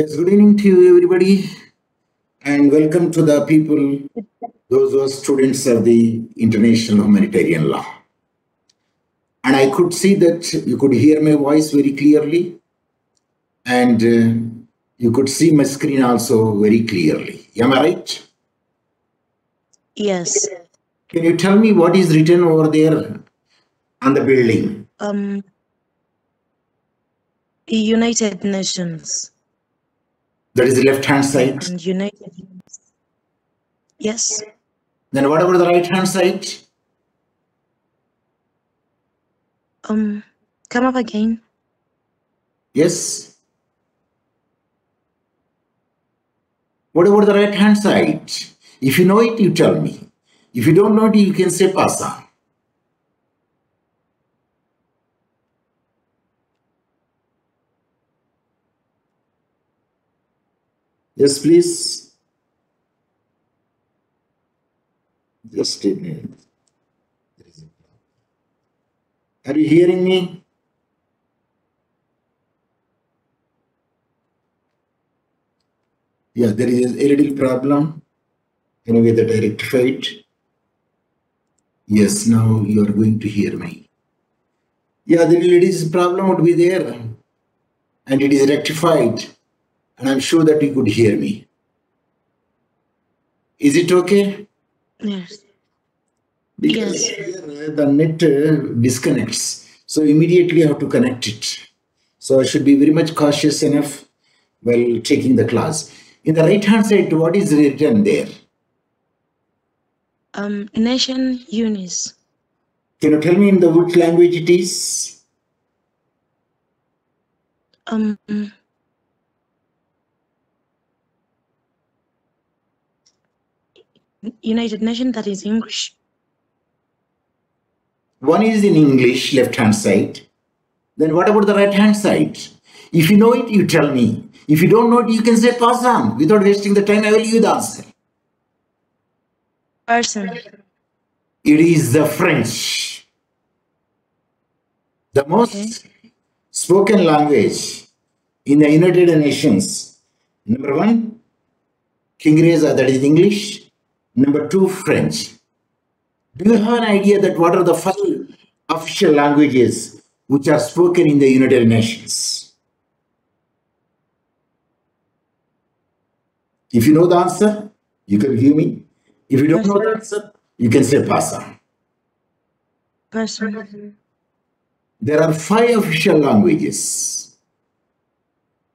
Yes, good evening to you, everybody, and welcome to the people, those who are students of the International Humanitarian Law. And I could see that you could hear my voice very clearly, and you could see my screen also very clearly. Am I right? Yes. Can you tell me what is written over there on the building? United Nations. That is the left-hand side. And United Nations. Yes. Then what about the right-hand side? Come up again. Yes. What about the right-hand side? If you know it, you tell me. If you don't know it, you can say pass on. Yes, please. Just a minute. Are you hearing me? Yeah, there is a little problem. Anyway, that I rectified. Yes, now you are going to hear me. Yeah, the little problem would be there, and it is rectified, and I'm sure that you could hear me. Is it okay? Yes. Because here, the net disconnects, so immediately I have to connect it. So I should be very much cautious enough while taking the class. In the right-hand side, what is written there? Nation Unis. Can you tell me in the which language it is? United Nations, that is English. One is in English, left-hand side. Then what about the right-hand side? If you know it, you tell me. If you don't know it, you can say pass on. Without wasting the time, I will give you the answer. Person. It is the French. The most spoken language in the United Nations. Number one, Kingreza, that is English. Number two, French. Do you have an idea that what are the 5 official languages which are spoken in the United Nations? If you know the answer, you can give me. If you don't know the answer, you can say pass on. Person. There are 5 official languages.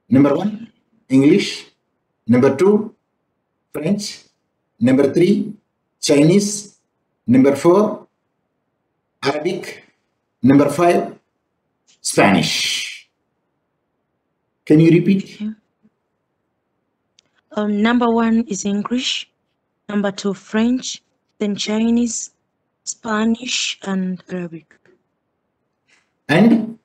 Number 1, English. Number 2, French. Number 3, Chinese. Number 4, Arabic. Number 5, Spanish. Can you repeat? Number 1 is English. Number 2, French. Then Chinese, Spanish, and Arabic. And?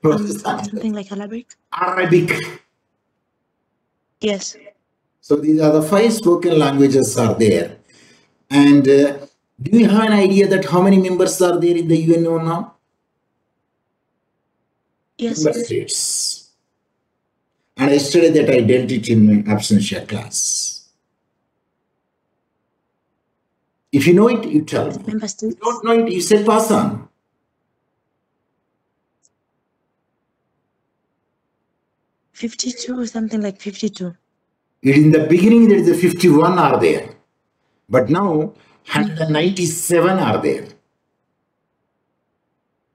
Something like Arabic. Arabic. Yes. So these are the 5 spoken languages are there. And do you have an idea that how many members are there in the UNO now? Yes. Member states. And yesterday that I dealt it in my absentia class. If you know it, you tell me. Member states. If you don't know it, you say pass on. 52, something like 52. In the beginning, there is a 51 are there. But now, 197 are there.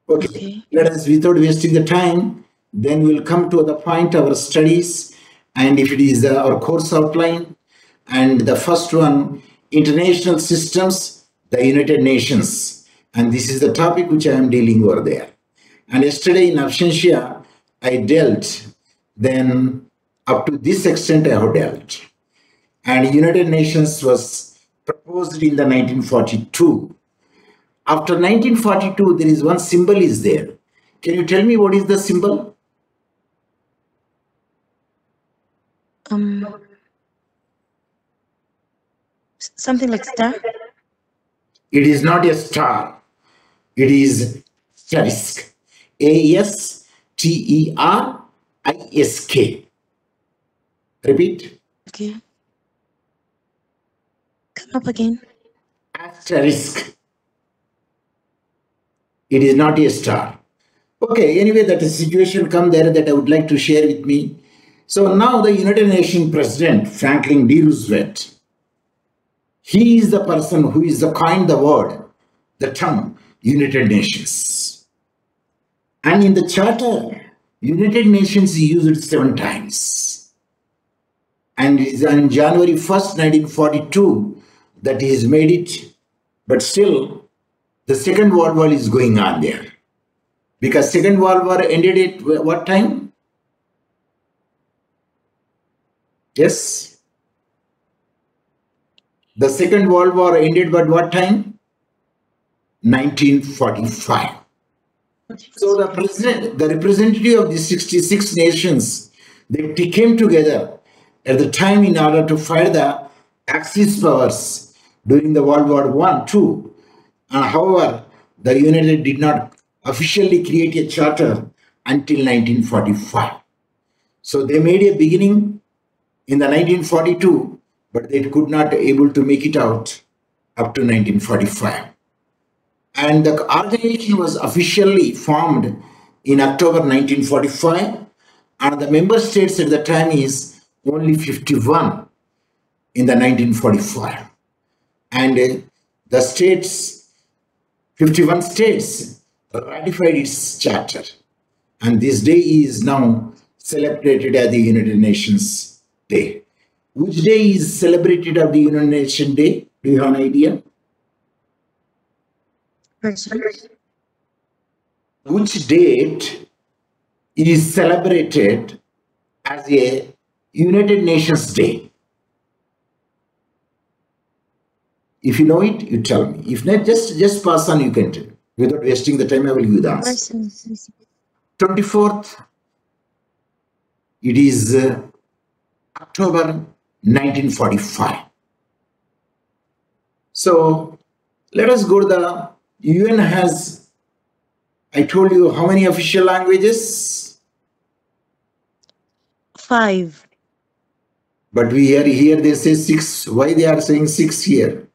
Okay. Let us, without wasting the time, then we'll come to the point of our studies. And if it is our course outline, and the first one, international systems, the United Nations. And this is the topic which I am dealing over there. And yesterday in absentia, I dealt, then up to this extent I have dealt. And United Nations was proposed in the 1942. After 1942, there is one symbol is there. Can you tell me what is the symbol? Something like star? It is not a star. It is asterisk. A-S-T-E-R ISK. Repeat. Okay. Come up again. Asterisk. It is not a star. Okay, anyway, that a situation come there that I would like to share with me. So now the United Nations President, Franklin D. Roosevelt, he is the person who is the coined the word, the term United Nations. And in the charter, United Nations used it 7 times. And it is on January 1st, 1942, that he has made it. But still, the Second World War is going on there. Because Second World War ended at what time? Yes. The Second World War ended by what time? 1945. So the representative of the 66 nations, they came together at the time in order to fight the Axis powers during the World War I, II. And however, the United did not officially create a charter until 1945. So they made a beginning in the 1942, but they could not able to make it out up to 1945. And the organization was officially formed in October 1945, and the member states at the time is only 51 in the 1945. And the states, 51 states ratified its charter. And this day is now celebrated as the United Nations Day. Which day is celebrated as the United Nations Day? Do you have an idea? Which date is celebrated as a United Nations Day? If you know it, you tell me. If not, just pass on, you can tell. Without wasting the time, I will give you the answer. 24th, it is October 1945. So let us go to the UN has, I told you how many official languages? 5. But we here they say 6. Why they are saying 6 here?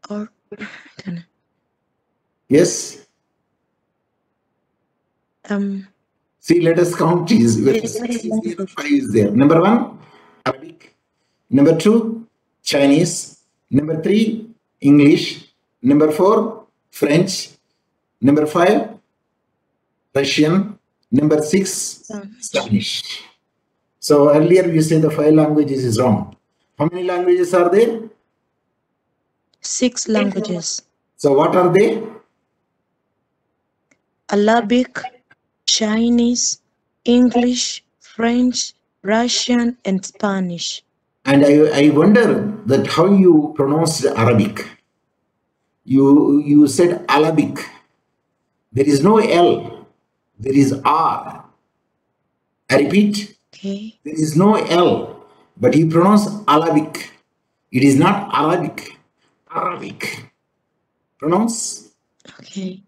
Or Yes? See, let us count these. 5 is there. Number 1, Arabic. Number 2, Chinese. Number 3, English. Number 4, French. Number 5, Russian. Number 6, Spanish. So earlier you said the 5 languages is wrong. How many languages are there? 6 languages. So what are they? Arabic, Chinese, English, French, Russian, and Spanish. And I wonder that how you pronounced Arabic. You said Arabic. There is no L. There is R. I repeat. Okay. There is no L. But you pronounce Arabic. It is not Arabic. Arabic. Pronounce? Okay.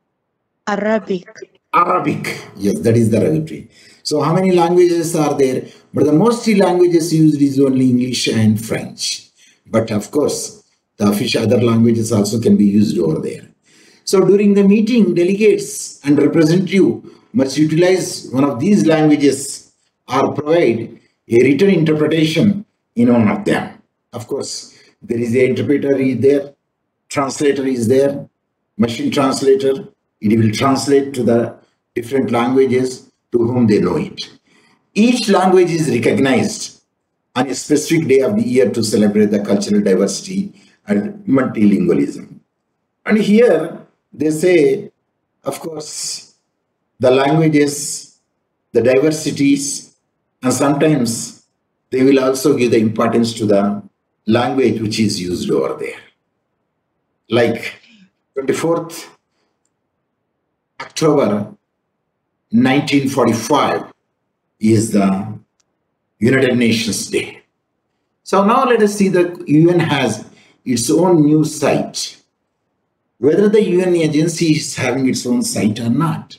Arabic. Arabic. Yes, that is the right way. So how many languages are there? But the most languages used is only English and French. But of course, the official other languages also can be used over there. So during the meeting, delegates and representative must utilize one of these languages or provide a written interpretation in one of them. Of course, there is an interpreter is there, translator is there, machine translator. It will translate to the different languages to whom they know it. Each language is recognized on a specific day of the year to celebrate the cultural diversity and multilingualism. And here they say, of course, the languages, the diversities, and sometimes they will also give the importance to the language which is used over there. Like 24th October 1945 is the United Nations Day. So now let us see the UN has its own news site. Whether the UN agency is having its own site or not.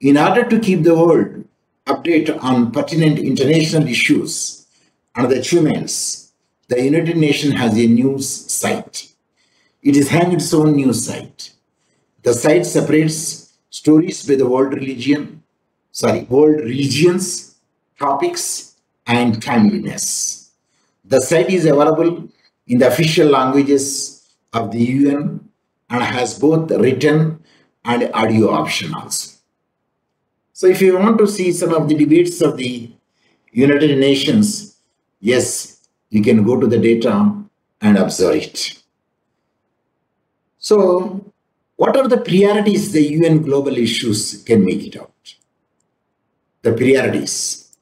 In order to keep the world update on pertinent international issues and the achievements, the United Nations has a news site. It is having its own news site. The site separates stories by the world regions, topics, and timeliness. The site is available in the official languages of the UN and has both written and audio option also. So if you want to see some of the debates of the United Nations, yes, you can go to the data and observe it. So what are the priorities the UN global issues can make it out? The priorities.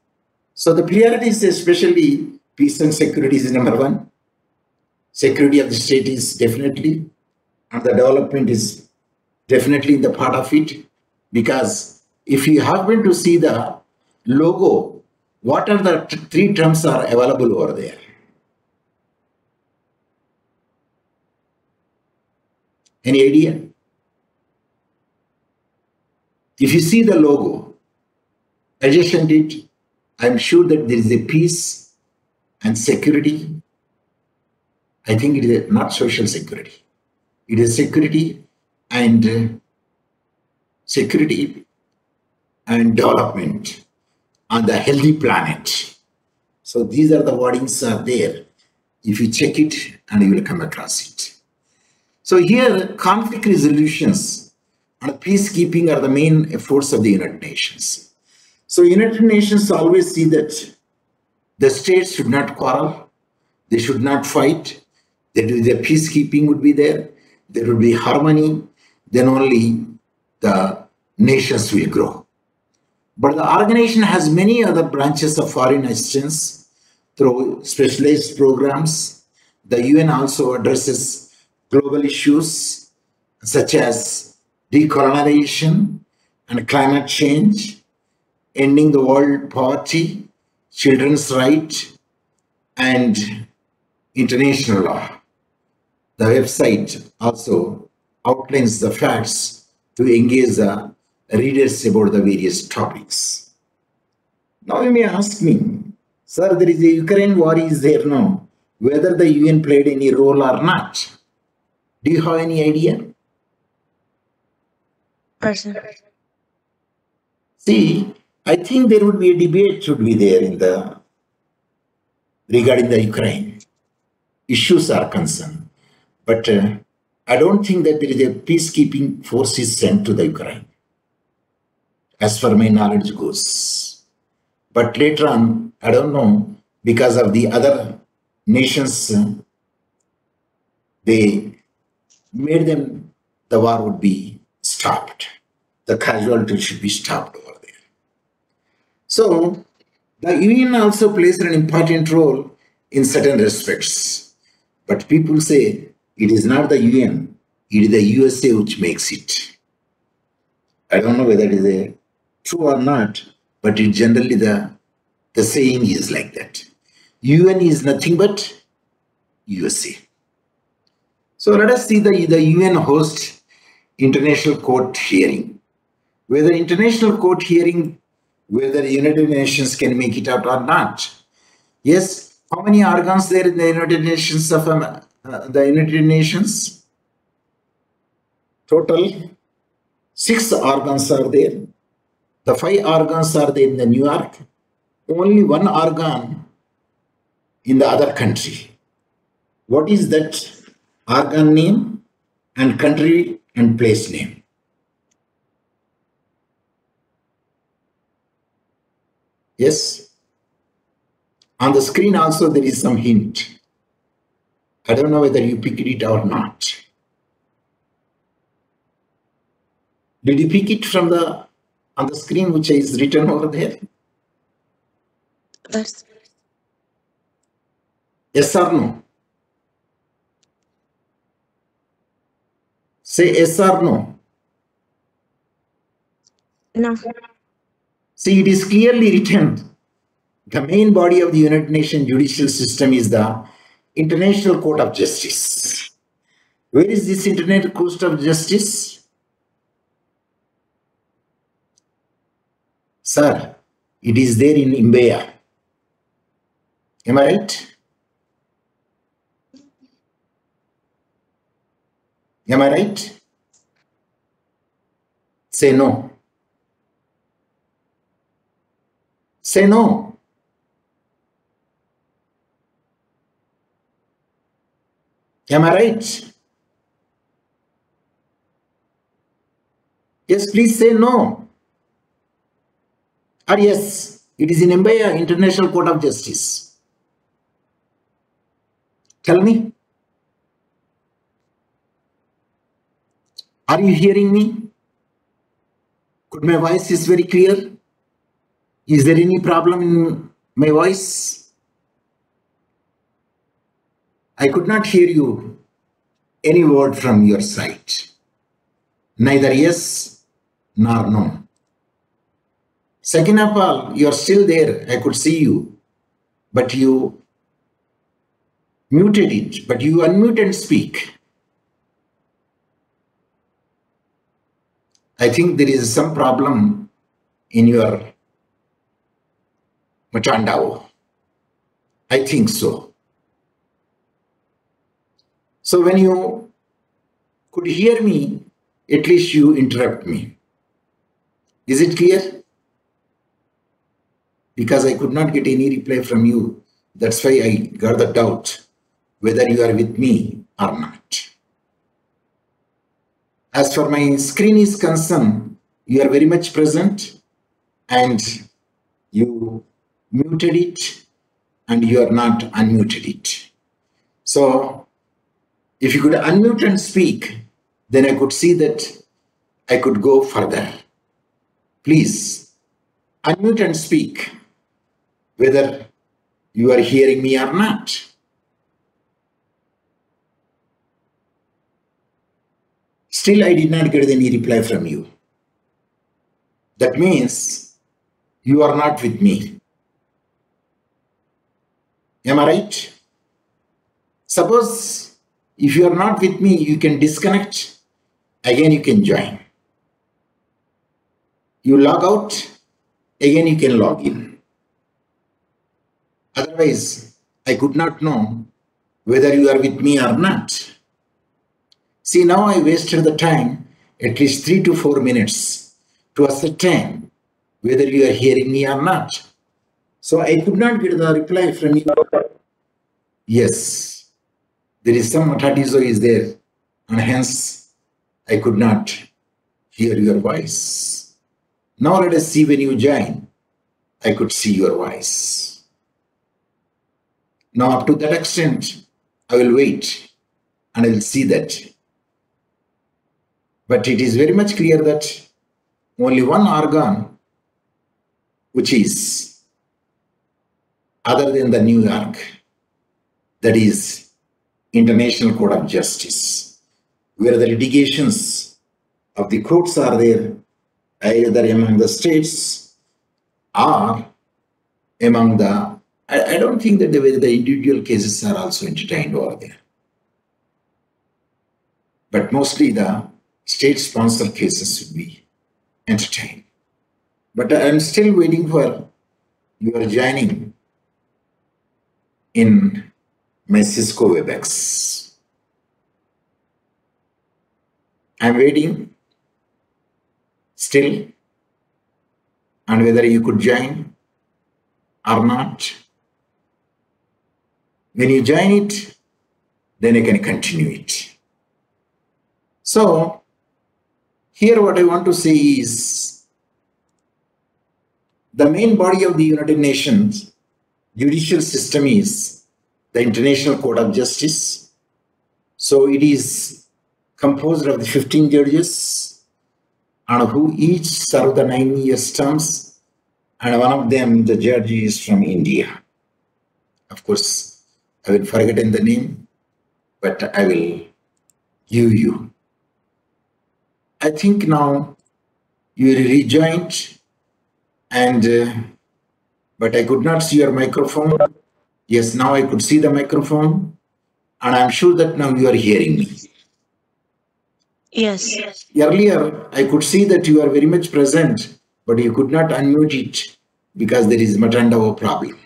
So the priorities, especially peace and security, is number one. Security of the state is definitely, and the development is definitely in the part of it, because if you happen to see the logo, what are the three terms are available over there? Any idea? If you see the logo, adjacent it, I'm sure that there is a peace and security. I think it is not social security. It is security and development on the healthy planet. So these are the wordings are there. If you check it, and you will come across it. So here, conflict resolutions and peacekeeping are the main efforts of the United Nations. So United Nations always see that the states should not quarrel, they should not fight, the peacekeeping would be there, there would be harmony, then only the nations will grow. But the organization has many other branches of foreign assistance through specialized programs. The UN also addresses global issues such as decolonization and climate change, ending the world poverty, children's rights, and international law. The website also outlines the facts to engage the readers about the various topics. Now you may ask me, sir, there is a Ukraine war is there now, whether the UN played any role or not. Do you have any idea? Person. See, I think there would be a debate should be there in the regarding the Ukraine. Issues are concerned. But I don't think that there is a peacekeeping force is sent to the Ukraine, as far my knowledge goes. But later on, I don't know, because of the other nations, they made them, the war would be stopped. The casualty should be stopped over there. So, the UN also plays an important role in certain respects. But people say it is not the UN, it is the USA which makes it. I don't know whether it is true or not, but it generally the saying is like that. UN is nothing but USA. So let us see the UN host international court hearing. Whether international court hearing, whether the United Nations can make it out or not. Yes, how many organs there in the United Nations of the United Nations? Total 6 organs are there. The 5 organs are there in the New York. Only 1 organ in the other country. What is that organ name and country and place name? Yes. On the screen also there is some hint. I don't know whether you picked it or not. Did you pick it from on the screen which is written over there? Yes. Yes or no? Say yes or no. No. See, it is clearly written. The main body of the United Nations judicial system is the International Court of Justice. Where is this International Court of Justice? Sir, It is there in Mbeya. Am I right? Am I right? Say no. Say no. Am I right? Yes, please say no. Or yes, it is in Mbeya International Court of Justice. Tell me. Are you hearing me? Could my voice is very clear? Is there any problem in my voice? I could not hear you any word from your side. Neither yes nor no. Second of all, you are still there. I could see you, but you muted it. But you unmute and speak. I think there is some problem in your Matandao. I think so. So when you could hear me, at least you interrupt me. Is it clear? Because I could not get any reply from you. That's why I got the doubt whether you are with me or not. As for my screen is concerned, you are very much present and you muted it and you are not unmuted it. So if you could unmute and speak, then I could see that I could go further. Please unmute and speak whether you are hearing me or not. Still, I did not get any reply from you. That means you are not with me. Am I right? Suppose if you are not with me, you can disconnect. Again, you can join. You log out. Again, you can log in. Otherwise, I could not know whether you are with me or not. See, now I wasted the time, at least 3 to 4 minutes, to ascertain whether you are hearing me or not. So I could not get the reply from you. Yes, there is some matatizo is there, and hence I could not hear your voice. Now let us see when you join, I could see your voice. Now up to that extent, I will wait and I will see that. But it is very much clear that only one organ, which is other than the New York, that is International Court of Justice, where the litigations of the courts are there, either among the states or among the, I don't think that the individual cases are also entertained over there. But mostly the state-sponsored cases should be entertained. But I am still waiting for your joining in my Cisco WebEx. I am waiting still, and whether you could join or not. When you join it, then I can continue it. So, here what I want to say is, the main body of the United Nations judicial system is the International Court of Justice. So it is composed of the 15 judges, and who each serve the 9 years terms, and one of them, the judge, is from India. Of course, I will forget the name, but I will give you. I think now you rejoined, and but I could not see your microphone. Yes, now I could see the microphone, and I'm sure that now you are hearing me. Yes. Earlier, I could see that you are very much present, but you could not unmute it because there is Matandavo problem.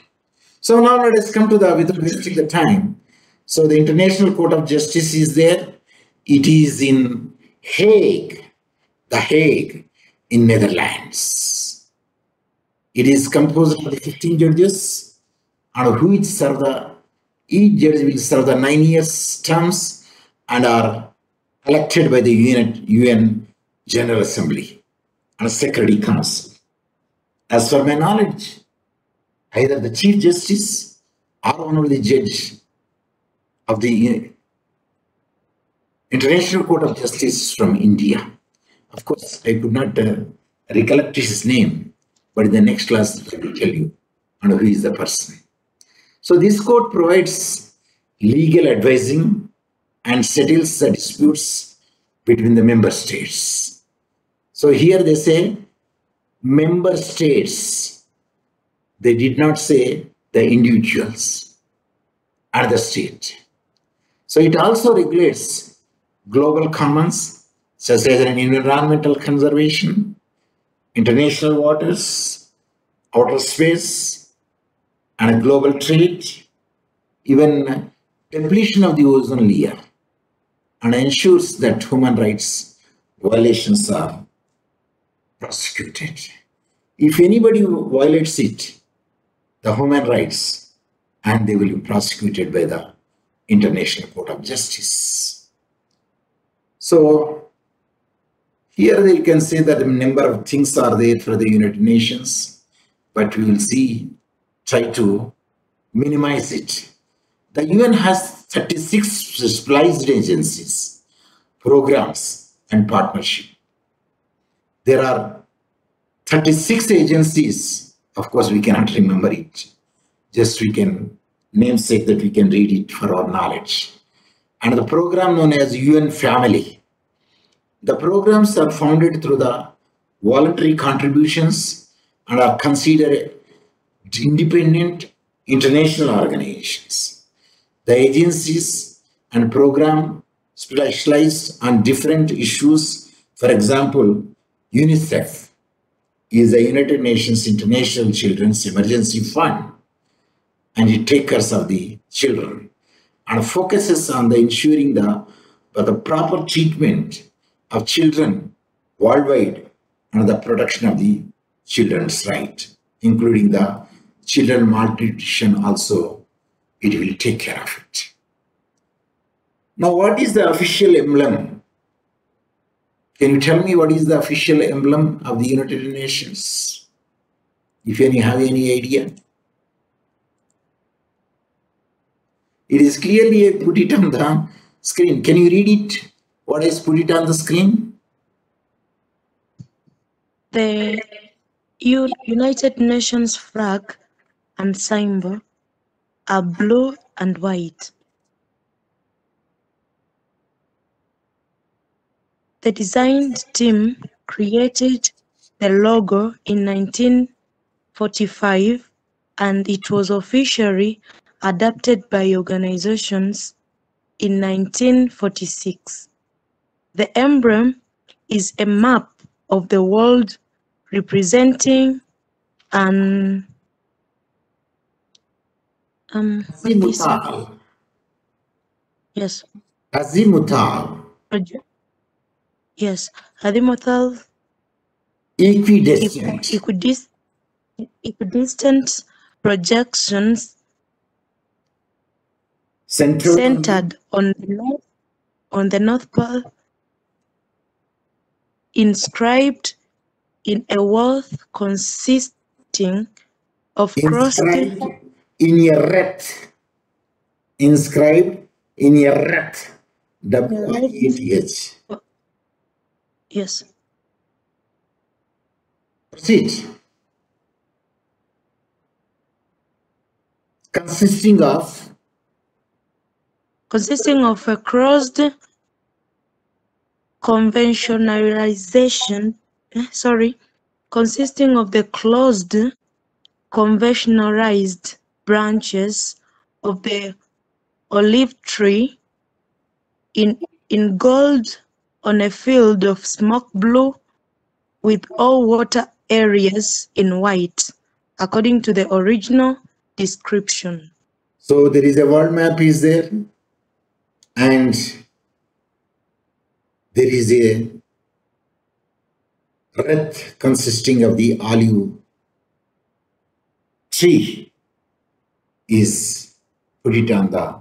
So now let us come to the, without wasting the time. So the International Court of Justice is there. It is in Hague, The Hague in Netherlands. It is composed of 15 judges, and who each judge will serve the 9 years terms and are elected by the UN General Assembly and Security Council. As for my knowledge, either the Chief Justice or one of the judge of the International Court of Justice from India. Of course, I could not recollect his name, but in the next class I will tell you and who is the person. So this court provides legal advising and settles the disputes between the member states. So here they say member states. They did not say the individuals or the state. So it also regulates global commons such as environmental conservation, international waters, outer space, and global trade, even depletion of the ozone layer, and ensures that human rights violations are prosecuted. If anybody violates it, the human rights, and they will be prosecuted by the International Court of Justice. So here you can say that a number of things are there for the United Nations, but we will see, try to minimize it. The UN has 36 specialized agencies, programs, and partnership. There are 36 agencies. Of course, we cannot remember it. Just we can namesake that we can read it for our knowledge. And the program known as UN Family. The programs are founded through the voluntary contributions and are considered independent international organizations. The agencies and program specialize on different issues. For example, UNICEF is the United Nations International Children's Emergency Fund, and it takes care of the children and focuses on the ensuring the proper treatment of children worldwide and the protection of the children's right, including the children malnutrition also, it will take care of it. Now, what is the official emblem? Can you tell me what is the official emblem of the United Nations? If you have any idea. It is clearly put it on the screen. Can you read it? What is put it on the screen? The United Nations flag and symbol are blue and white. The design team created the logo in 1945, and it was officially adopted by organizations in 1946. The emblem is a map of the world representing an Azimuthal. Yes. Azimuthal. Yes. Azimuthal. Equidistant. Equidistant projections centered on the North Pole, inscribed in a wall consisting of inscribed in a red. Inscribed in a red. W-I-E-T-H. Yes. Proceed. Consisting of a crossed conventionalization, consisting of the closed conventionalized branches of the olive tree in gold on a field of smoke blue, with all water areas in white, according to the original description. So there is a world map is there, and there is a wreath consisting of the olive tree is put it on the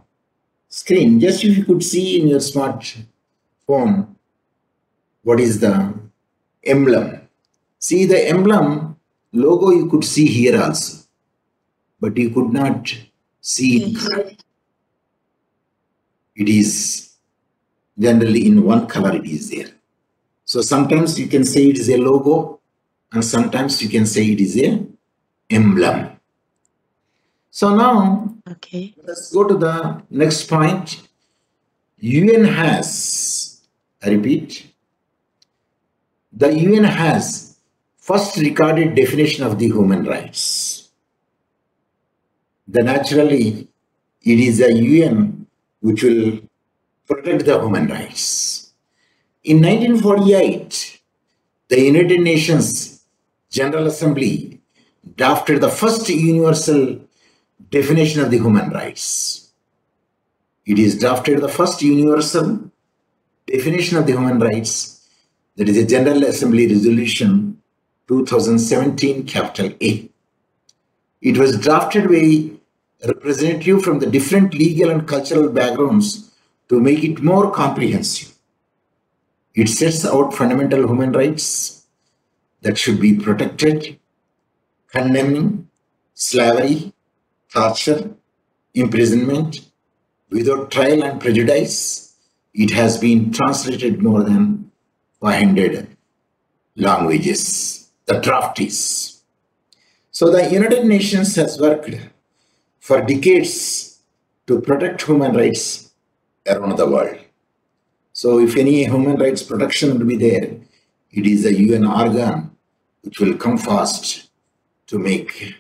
screen. Just if you could see in your smartphone, what is the emblem? See the emblem logo you could see here also, but you could not see it. Yes. It is generally in one color it is there. So sometimes you can say it is a logo, and sometimes you can say it is a emblem. So now, Okay. let's go to the next point. UN has, I repeat, the UN has first recorded definition of the human rights. Then naturally, it is the UN which will protect the human rights. In 1948, the United Nations General Assembly drafted the first universal definition of the human rights. It is drafted the first universal definition of the human rights, that is a General Assembly Resolution 2017 capital A. It was drafted by representatives from the different legal and cultural backgrounds to make it more comprehensive. It sets out fundamental human rights that should be protected, condemning slavery, torture, imprisonment without trial and prejudice. It has been translated more than 500 languages, the draft is. So the United Nations has worked for decades to protect human rights around the world. So if any human rights protection will be there, it is a UN organ which will come fast to make.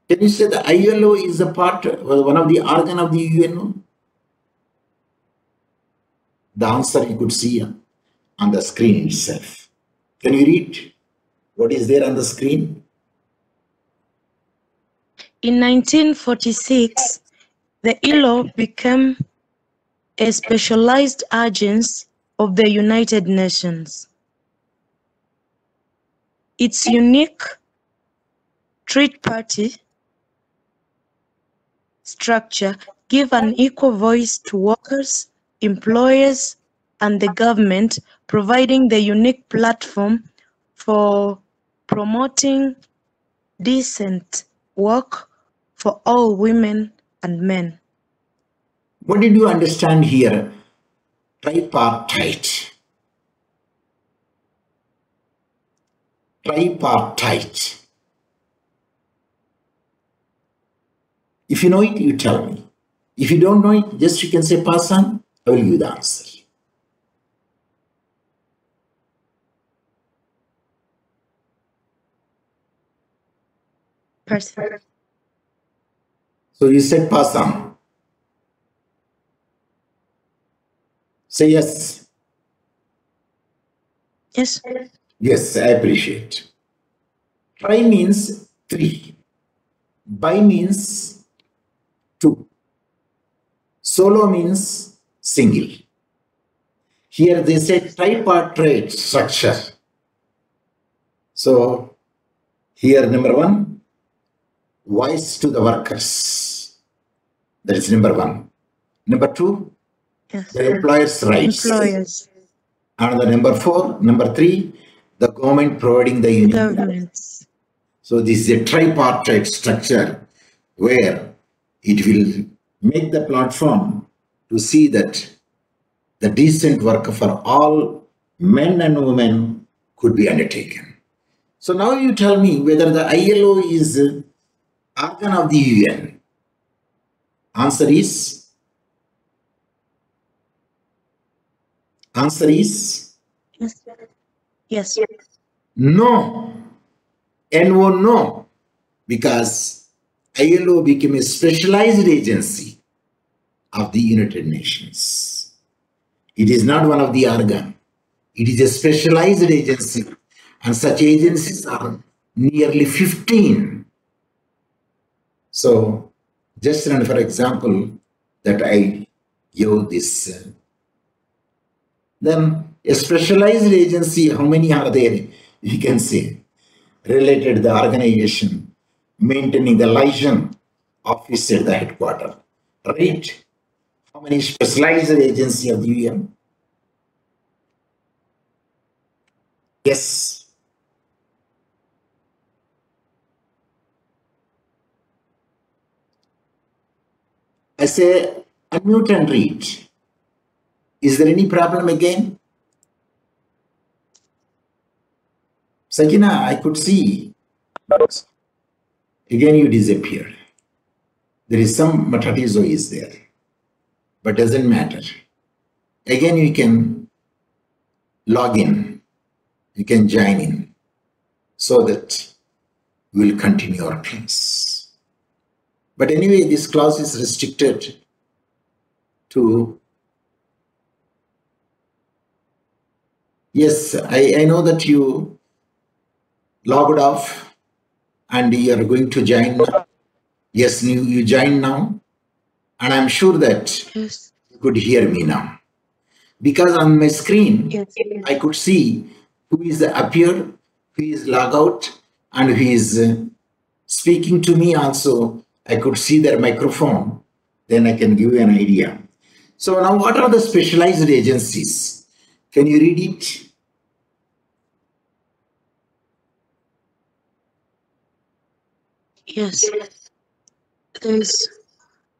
Can you say the ILO is a part, one of the organ of the UN? The answer you could see on the screen itself. Can you read what is there on the screen? In 1946, the ILO became a specialized agency of the United Nations. Its unique three-party structure gives an equal voice to workers, employers, and the government, providing the unique platform for promoting decent work for all women and men. What did you understand here? Tripartite. Tripartite. If you know it, you tell me. If you don't know it, just you can say pass on, I will give you the answer. Person. So you said pass on. Say yes. Yes. Yes, I appreciate. Tri means three. Bi means two. Solo means single. Here they say tripartite structure. So here number one, voice to the workers. That is number one. Number two, Yes. the employers' rights. Employers. And the number four, number three, the government providing the union. Governments. So this is a tripartite structure where it will make the platform to see that the decent work for all men and women could be undertaken. So now you tell me whether the ILO is organ of the UN. Answer is Yes. Yes. no. NO no. Because ILO became a specialized agency of the United Nations. It is not one of the organ. It is a specialized agency, and such agencies are nearly 15. So just run for example that I give this. Then a specialized agency, how many are there? You can say related to the organization, maintaining the liaison office at the headquarters, right? How many specialized agency of the UN? Yes. I say unmute and read. Is there any problem again? Sakina, I could see. Again, you disappeared. There is some matatizo is there, but doesn't matter. Again, you can log in. You can join in so that we'll continue our class. But anyway, this class is restricted to. Yes, I know that you logged off and you are going to join now. Yes, you join now. And I'm sure that Yes. you could hear me now. Because on my screen, Yes. I could see who is appeared, who is log out, and who is speaking to me also. I could see their microphone. Then I can give you an idea. So now what are the specialized agencies? Can you read it? Yes. There's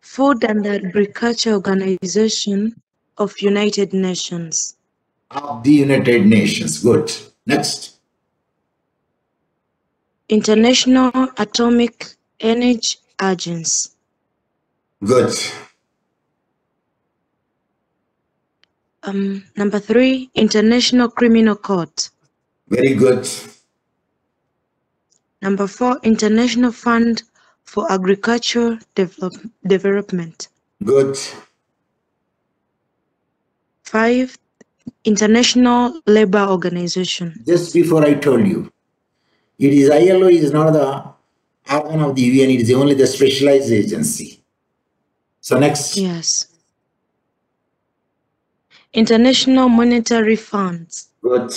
Food and Agriculture Organization of United Nations. Of the United Nations. Good. Next. International Atomic Energy Agency. Good. Number 3, International Criminal Court. Very good. Number 4, International Fund for Agricultural Development. Good. 5, International Labour Organization. Just before I told you, it is ILO is not the organ of the UN, it is only the specialized agency. So next. Yes. International Monetary Funds. Good.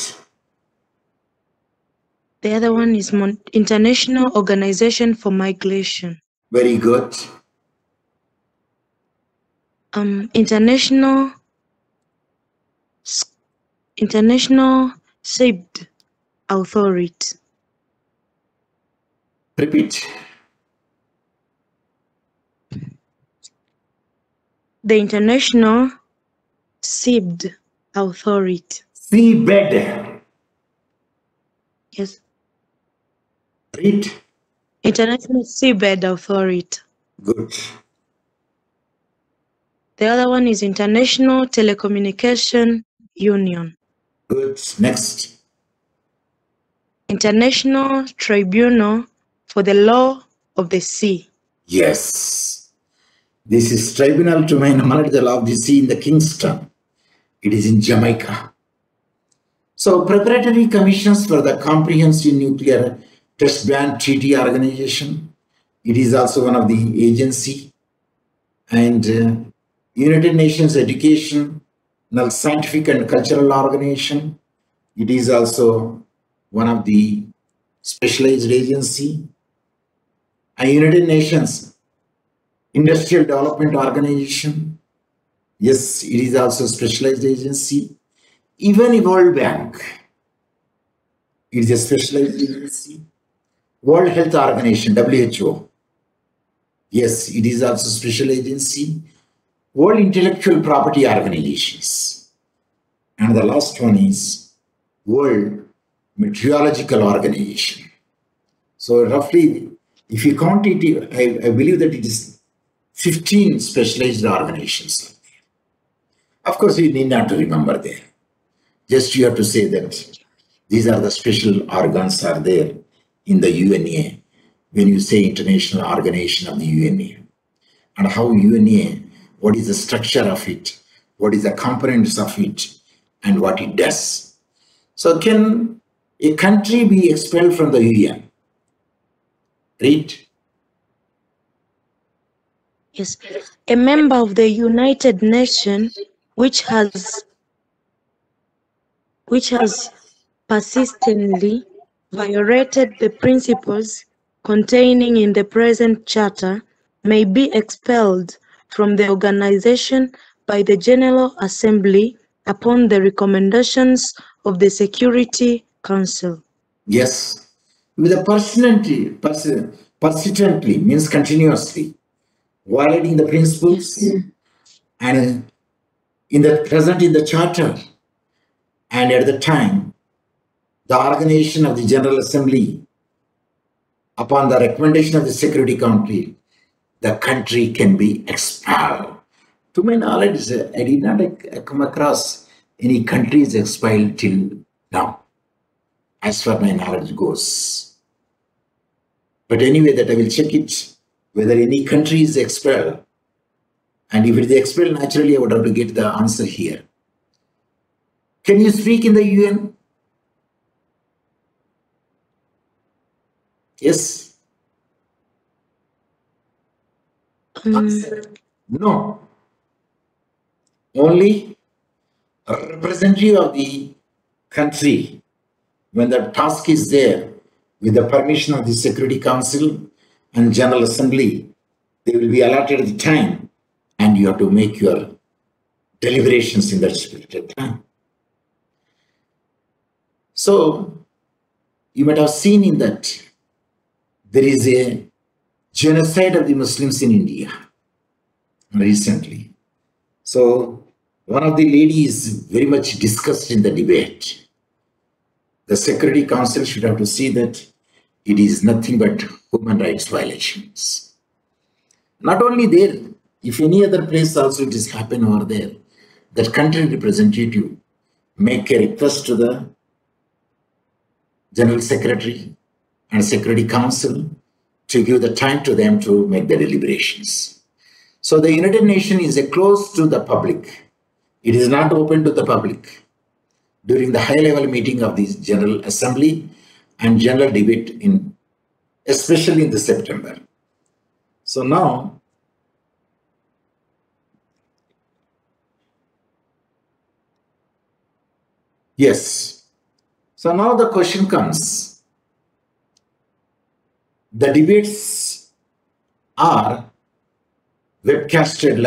The other one is International Organization for Migration. Very good. International Shaped Authority. Repeat. The International Shaped Authority. Seabed. Yes. Read. International Seabed Authority. Good. The other one is International Telecommunication Union. Good. Next. International Tribunal for the Law of the Sea. Yes. This is Tribunal to my knowledge, the law of the sea in the Kingston. It is in Jamaica. So preparatory commissions for the Comprehensive Nuclear Test Ban Treaty Organization. It is also one of the agency. And United Nations Educational, Scientific and Cultural Organization. It is also one of the specialized agency. And United Nations Industrial Development Organization. Yes, it is also a specialized agency. Even World Bank, it is a specialized agency. World Health Organization, WHO. Yes, it is also a special agency. World Intellectual Property Organizations. And the last one is World Meteorological Organization. So roughly, if you count it, I believe that it is 15 specialized organizations. Of course, you need not to remember there. Just you have to say that these are the special organs are there in the UNA when you say International Organization of the UNA. And how UNA, what is the structure of it, what is the components of it, and what it does. So can a country be expelled from the UN? Read. Yes, a member of the United Nations which has persistently violated the principles containing in the present charter may be expelled from the organization by the General Assembly upon the recommendations of the Security Council. Yes, with a persistently means continuously violating the principles and in the present in the charter and at the time the organization of the General Assembly upon the recommendation of the Security Council, the country can be expelled. To my knowledge, I did not come across any countries expelled till now, as far my knowledge goes. But anyway, that I will check it, whether any country is expelled. And if it is expelled, naturally I would have to get the answer here. Can you speak in the UN? Yes? No. Only a representative of the country, when the task is there, with the permission of the Security Council and General Assembly, they will be allotted the time and you have to make your deliberations in that specific time. So, you might have seen in that there is a genocide of the Muslims in India recently. So, one of the ladies very much discussed in the debate. The Security Council should have to see that it is nothing but human rights violations. Not only there, if any other place also it is happened over there, that country representative make a request to the General Secretary and Security Council to give the time to them to make the deliberations. So the United Nations is closed to the public. It is not open to the public during the high-level meeting of the General Assembly and general debate especially in the September. So now, yes. So now the question comes. The debates are webcasted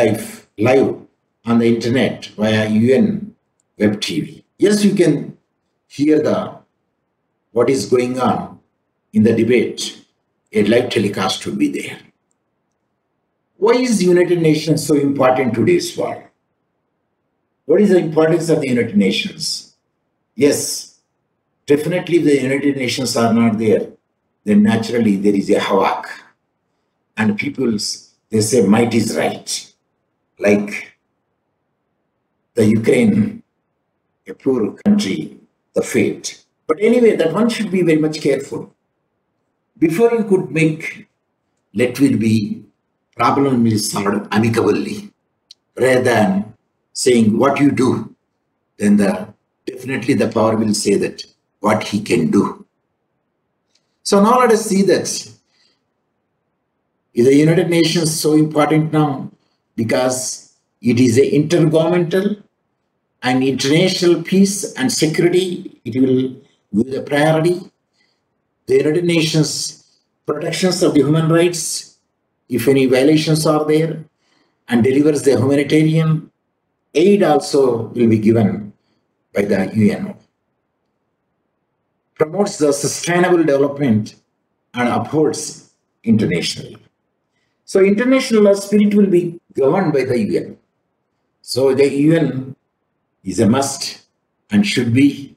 live on the internet via UN web TV. Yes, you can hear what is going on in the debate. A live telecast will be there. Why is the United Nations so important in today's world? What is the importance of the United Nations? Yes, definitely if the United Nations are not there, then naturally there is a havoc. And people, they say might is right. Like the Ukraine, a poor country, the fate. But anyway, that one should be very much careful. Before you could make, let will be, problem is solved amicably, rather than saying what you do, then definitely the power will say that what he can do. So now let us see that. Is the United Nations so important now? Because it is an intergovernmental and international peace and security, it will give the priority. The United Nations protections of the human rights, if any violations are there, and delivers the humanitarian aid also will be given by the UNO. Promotes the sustainable development and upholds international. So international law spirit will be governed by the UN. So the UN is a must and should be,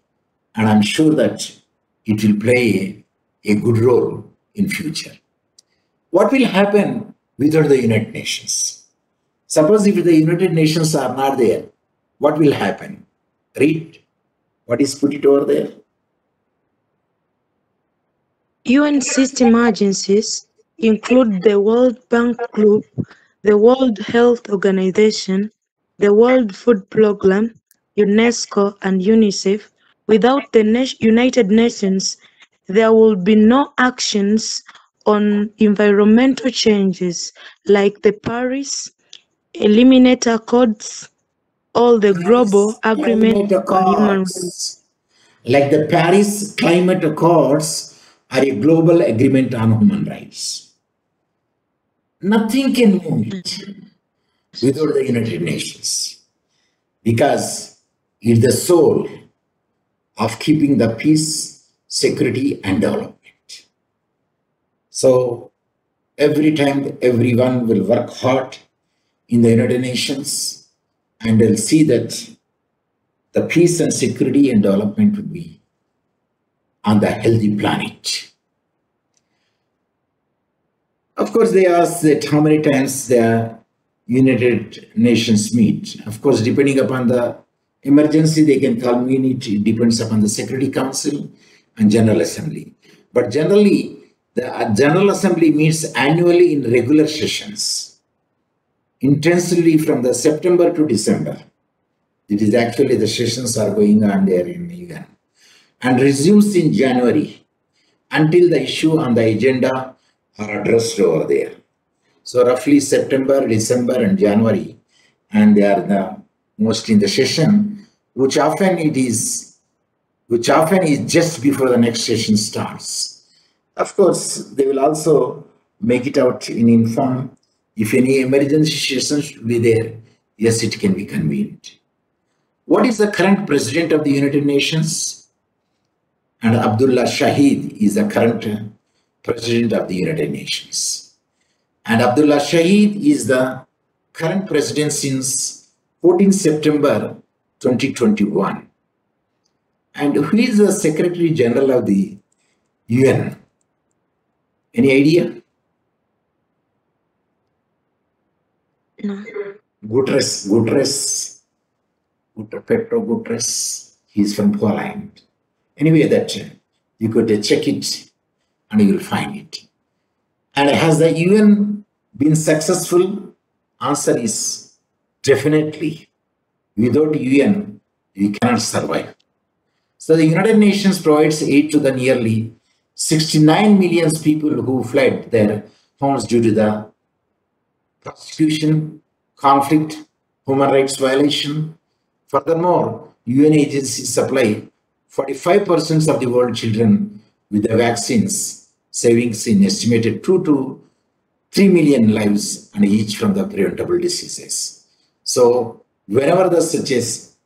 and I'm sure that it will play a good role in future. What will happen without the United Nations? Suppose if the United Nations are not there, what will happen? Read what is put it over there. UN system agencies include the World Bank Group, the World Health Organization, the World Food Programme, UNESCO, and UNICEF. Without the United Nations, there will be no actions on environmental changes like the Paris Eliminate Accords or the Global Agreement Climate on Human Rights. Accords. Like the Paris Climate Accords are a global agreement on human rights. Nothing can move it without the United Nations because it's the soul of keeping the peace, security, and development. So every time everyone will work hard in the United Nations and they'll see that the peace and security and development will be on the healthy planet. Of course, they ask that how many times the United Nations meet. Of course, depending upon the emergency, they can convene it. It depends upon the Security Council and General Assembly. But generally, the General Assembly meets annually in regular sessions, intensively from the September to December. It is actually the sessions are going on there in UN and resumes in January until the issue on the agenda are addressed over there. So roughly September, December, and January, and they are the mostly in the session, which often is just before the next session starts. Of course, they will also make it out in inform if any emergency session should be there. Yes, it can be convened. What is the current president of the United Nations? And Abdullah Shahid is the current president of the United Nations. And Abdullah Shahid is the current president since 14 September 2021. And who is the Secretary General of the UN? Any idea? No. Petro Guterres. He's from Poland. Anyway, that you could check it and you will find it. And has the UN been successful? Answer is definitely. Without UN, we cannot survive. So the United Nations provides aid to the nearly 69 million people who fled their homes due to the persecution, conflict, human rights violation. Furthermore, UN agencies supply 45% of the world children with the vaccines, saving an estimated 2 to 3 million lives and each from the preventable diseases. So whenever the such a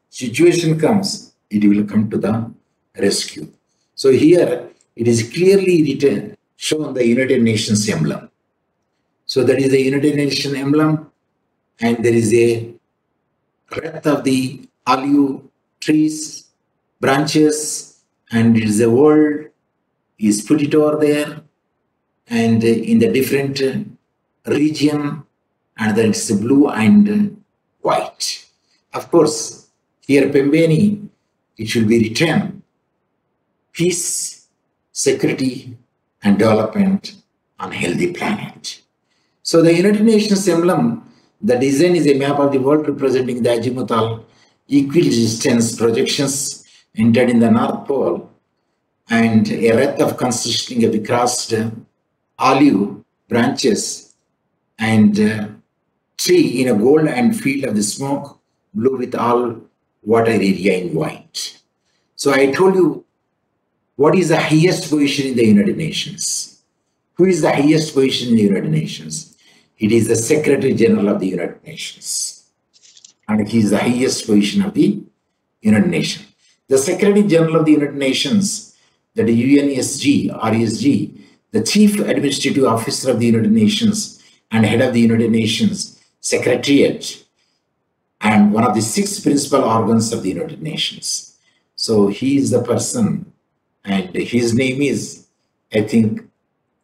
situation comes, it will come to the rescue. So here it is clearly written, shown the United Nations emblem. So that is the United Nations emblem, and there is a wreath of the olive trees, branches, and it is a world is put it over there, and in the different region, and then it's blue and white. Of course, here Pembeni, it should be written peace, security, and development on a healthy planet. So the United Nations emblem, the design is a map of the world representing the azimuthal equidistance projections entered in the North Pole, and a wreath of consisting of the crossed olive branches and tree in a gold and field of the smoke, blue with all water area in white. So I told you what is the highest position in the United Nations. Who is the highest position in the United Nations? It is the Secretary General of the United Nations. And he is the highest position of the United Nations. The Secretary General of the United Nations, that is UNSG or ESG, the Chief Administrative Officer of the United Nations and Head of the United Nations Secretariat, and one of the 6 principal organs of the United Nations. So he is the person, and his name is, I think,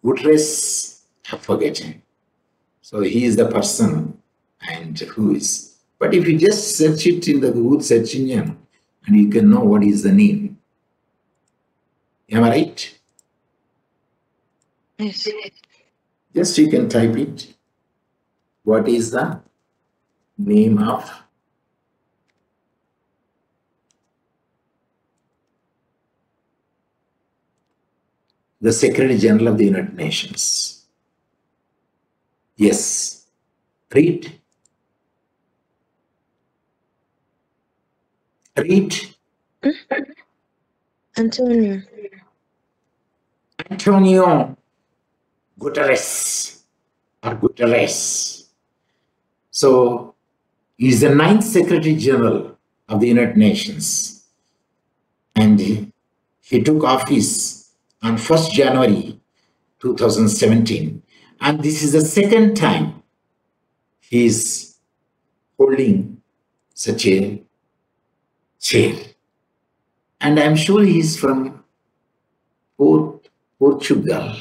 Guterres, I'm forgetting. So he is the person, and who is. But if you just search it in the Google search engine, and you can know what is the name. Am I right? Yes. Just you can type it. What is the name of the Secretary General of the United Nations. Yes. Read. Read. Antonio. Antonio Guterres or Guterres. So he's the 9th Secretary General of the United Nations, and he took office on 1st January 2017, and this is the second time he is holding such a chair, and I'm sure he is from Portugal,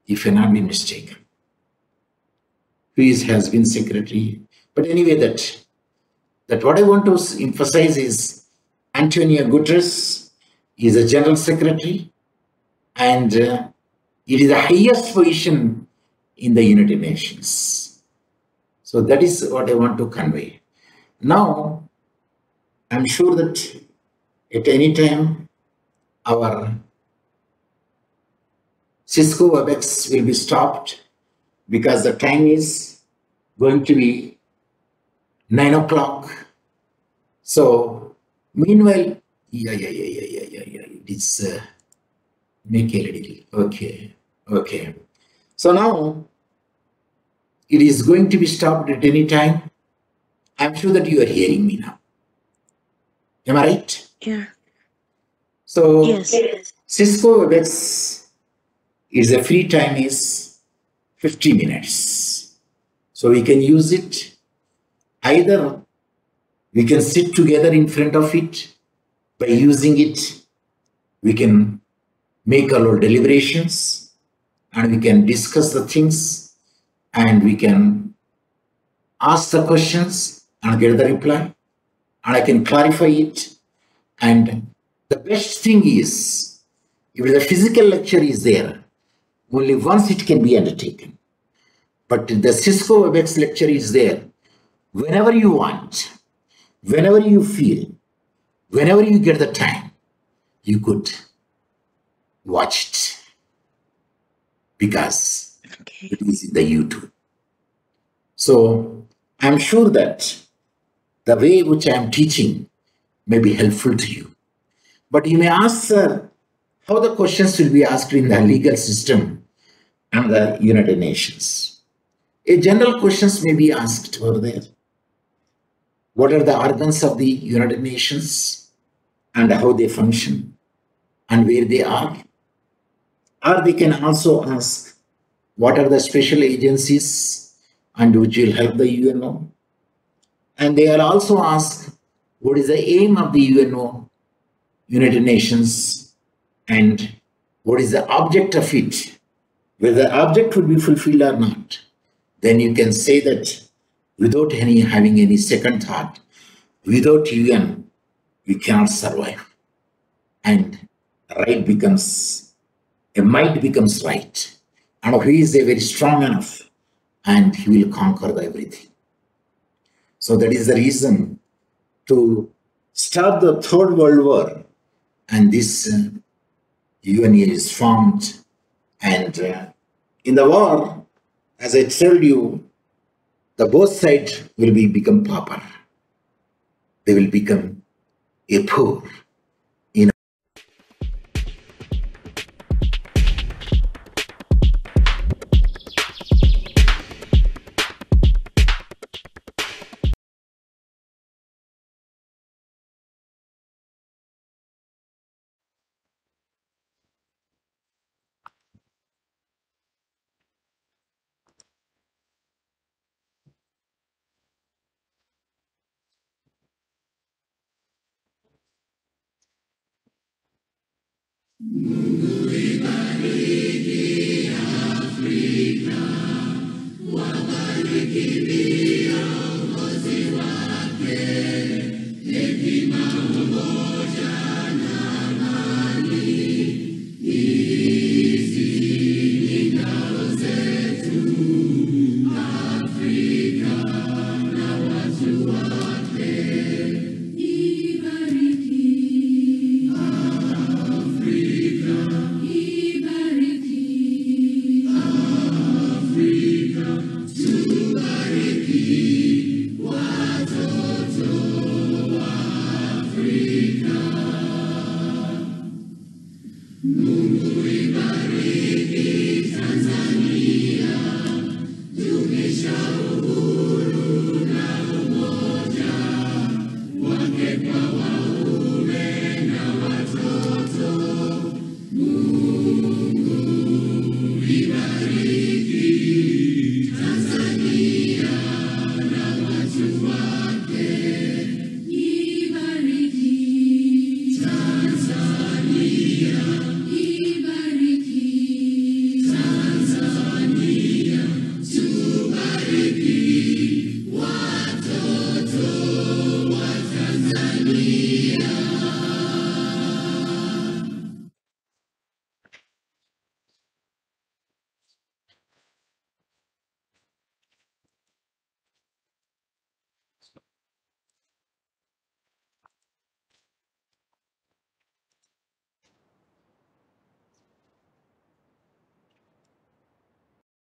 if I'm not mistaken. He has been secretary. But anyway, that what I want to emphasize is Antonio Guterres is a general secretary, and it is the highest position in the United Nations. So that is what I want to convey. Now, I'm sure that at any time our Cisco WebEx will be stopped because the time is going to be 9 o'clock. So, meanwhile, it is make a little, okay. So now, it is going to be stopped at any time. I'm sure that you are hearing me now. Am I right? Yeah. So, Yes. Cisco WebEx is a free time is 50 minutes. So we can use it. Either we can sit together in front of it. By using it, we can make our deliberations and we can discuss the things and we can ask the questions and get the reply, and I can clarify it. And the best thing is, if the physical lecture is there, only once it can be undertaken. But the Cisco WebEx lecture is there whenever you want, whenever you feel, whenever you get the time, you could watch it because it is in the YouTube. So I'm sure that the way which I'm teaching may be helpful to you. But you may ask, sir, how the questions will be asked in the legal system and the United Nations. A general questions may be asked over there. What are the organs of the United Nations and how they function and where they are? Or they can also ask, what are the special agencies and which will help the UNO? And they will also ask, what is the aim of the UNO, United Nations, and what is the object of it? Whether the object would be fulfilled or not, then you can say that without having any second thought, without UN, we cannot survive. And might becomes right. And he is very strong enough and he will conquer everything. So that is the reason to start the Third World War, and this UN is formed. And in the war, as I told you, the both sides will become pauper. They will become a poor.